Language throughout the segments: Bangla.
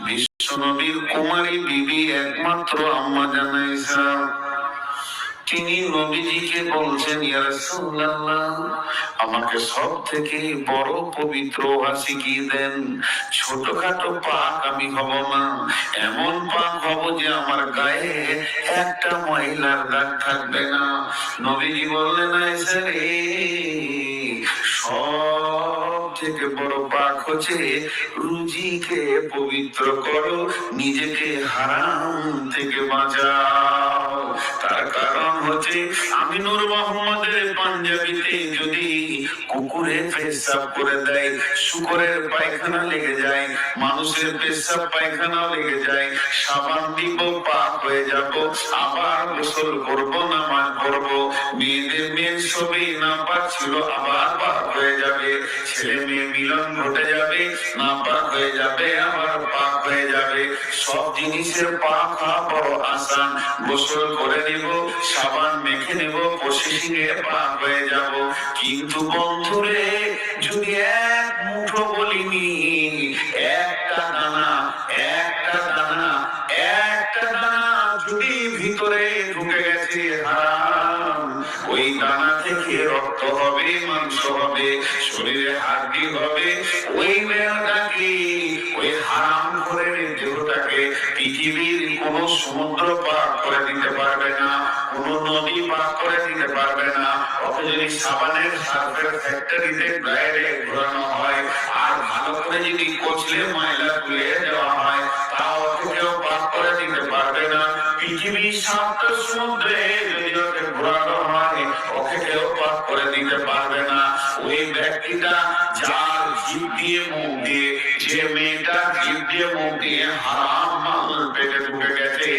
বিশ্বনবীর কুমারী বিবি একমাত্র আম্মা জান আয়েশা, তিনি নবীজিকে বলছেন, ইয়া রাসূলুল্লাহ, আমাকে সব থেকে বড় পবিত্র ওয়া শিখিয়ে দেন। ছোটখাটো পাক আমি হব না, এমন পাক হব যে আমার গায়ে একটা ময়লার দাগ থাকবে না। নবীজি বললেন, আয়েশা রে, সব থেকে বড় পাক হচ্ছে রুজিকে পবিত্র করো, নিজেকে হারাম থেকে বাঁচাও। তার কারণ হচ্ছে আমিনুর মোহাম্মদের পাঞ্জাবিতে যদি কুকুরে পেশাব করে দেয়, শুকরের পায়খানা লেগে যায়, মানুষের পেশাব পায়খানা লেগে যায়, সাবান দিব পাক হয়ে যাব, আবার গোসল করব, নামাজ পড়ব, মেয়েদের মেয়ের ছবি না পাক ছিল আবার পাক হয়ে যাবে, ছেলে মেয়ে মিলন ঘটে যাবে, না পাক হয়ে যাবে, আবার পাক হয়ে যাবে। সব জিনিসের পাক হওয়া বড় আসান। গোসল করে নিব, সাবান মেখে নেব, প্রসেসিং এ পাক হয়ে যাব। কিন্তু বন্ধুরে, যদি এক মুঠো বলিনি, একটা দানা যদি ভিতরে ঢুকে গেছে হারাম, ওই দানা থেকে রক্ত হবে, মাংস হবে, শরীরে হাড়ি হবে, ওই মেয়েটাকে, ওই হারাম করে দেহটাকে পৃথিবীর কোন সমুদ্র পার করে দিতে পারবে না, কোন নদী পার করে দিতে পারবে না। অত যদি সাবানের সার্ফের ফ্যাক্টরিতে বাইরে ঘোরানো হয়, আর ভালো করে যদি কচলে ময়লা তুলে দেওয়া হয়, তাও কেউ পার করে দিতে পারবে না। পৃথিবীর 7টা সমুদ্রে যদি ওকে ঘোরানো হয়, ওকে কেউ পার করে দিতে পারবে না। ওই ব্যক্তিটা যার জিভ দিয়ে মুখ দিয়ে, যে মেয়েটা জিভ দিয়ে মুখ দিয়ে হারাম মাল পেটে ঢুকে গেছে,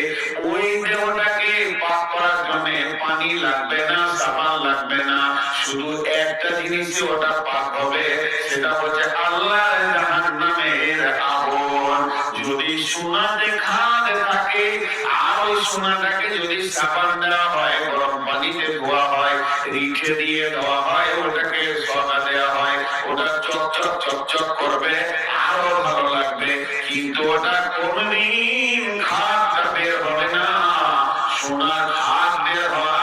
ওই দেহটাকে পাক করার জন্য পানি লাগবে না, সাবান লাগবে না, শুধু একটা জিনিসে ওটা পাক হবে, সেটা হচ্ছে আল্লাহর জাহান্নামের আগুন। যদি সোনাতে খাদ থাকে, আর ওই সোনাটাকে যদি সাবান দেওয়া হয়, গরম পানিতে ধোয়া হয়, রেখে দিয়ে দেওয়া হয়, ওটাকে সদা দেওয়া হয়, ওটা চকচক চকচক করবে, আরো ভালো লাগবে। কিন্তু ওটা কোনদিন খাদটা বের হবে না। সোনার খাদ বের হওয়া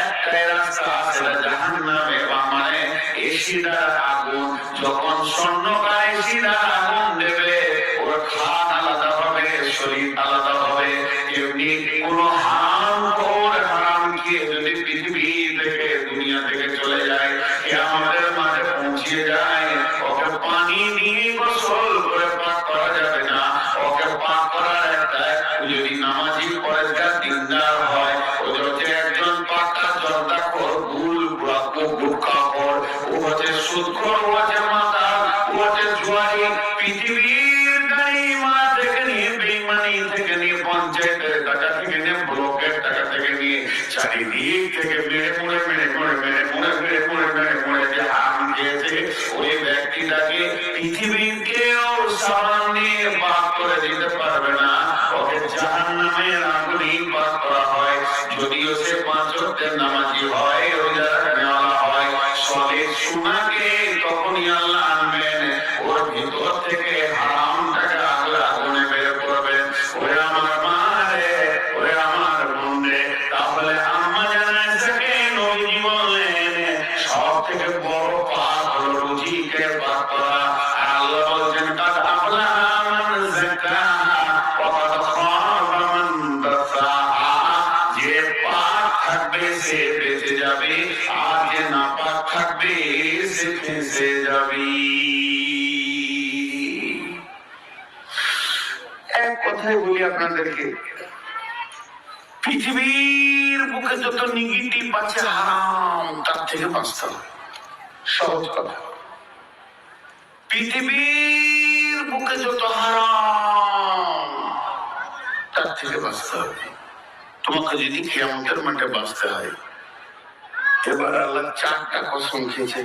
একটাই রাস্তা, সেটা জাহান্নামে, মানে এসিডার আগুন। যখন স্বর্ণকার এসিডার আগুন দেবে, ওর খাদ আলাদা হবে, শরীর আলাদা হবে। এমনি কোন হারাম করে হারাম খেয়ে যদি পৃথিবী থেকে, দুনিয়া থেকে চলে যায়, আমাদের মাঝে পৌঁছে যায়, ওকে পানি দিয়ে গোসল করে পাক করা যাবে না। ওকে পাক করার একটা, যদি নামাজি পরেজগার দিনদার হয়, ও হচ্ছে একজন পাক্কা জর্দাখোর, গুটখাখোর, ও হচ্ছে সুদখোর, ও হচ্ছে মাতাল, ও হচ্ছে জুয়ারি। পৃথিবীর গাড়িমালা থেকে নিয়ে, বেঈমানি থেকে নিয়ে, পঞ্চায়েতের টাকা থেকে নিয়ে, ব্লকের টাকা থেকে নিয়ে, চারিদিক থেকে মেরে মুড়ে যে হারাম খেয়েছে, ওই ব্যক্তিটাকে পৃথিবীর কেউ সাবান দিয়ে পাক করে দিতে পারবে না। ওকে জাহান্নামের আগুনেই পাক করা হয়। যদিও সে 5 ওয়াক্তের নামাজি হয়, রোজা রাখনেওয়ালা হয়, সলের সোনাকে তখনই আল্লাহ আনবেন, ওর ভিতর থেকে হারামটাকে আল্লাহ আগুনে বের করবেন। ওরে আমার মা রে, ওরে আমার বোন রে, তাহলে আম্মা জান আয়েশাকে নবীজি বললেন, সব থেকে বড় পাপ হলো রুজিকে পাক করা। আল্লাহ বলছেন, কাদ আফলাহা মান যাক্কাহা ওয়া কাদ খাবা মান দাসাহা। যে পাক থাকবে সে বেঁচে যাবে, আর যে নাপাক থাকবে সে ফেঁসে যাবে। এক কথায় বলি আপনাদেরকে, পৃথিবীর বুকে যত নেগেটিভ আছে হারাম, তার থেকে বাঁচতে হবে। সহজ কথা, পৃথিবীর বুকে যত হারাম, তার থেকে বাঁচতে হবে। তোমাকে যদি কিয়ামতের মাঠে বাঁচতে হয়, এবার আল্লাহ 4টা কসম খেয়েছে।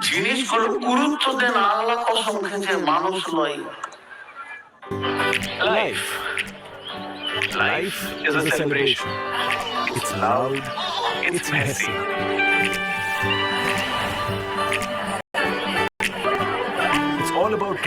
জিনিসগুলো গুরুত্ব দেন, আল্লাহ কসম খেয়েছে, মানুষ নয়। Life is a celebration. It's loud, it's messy. It's all about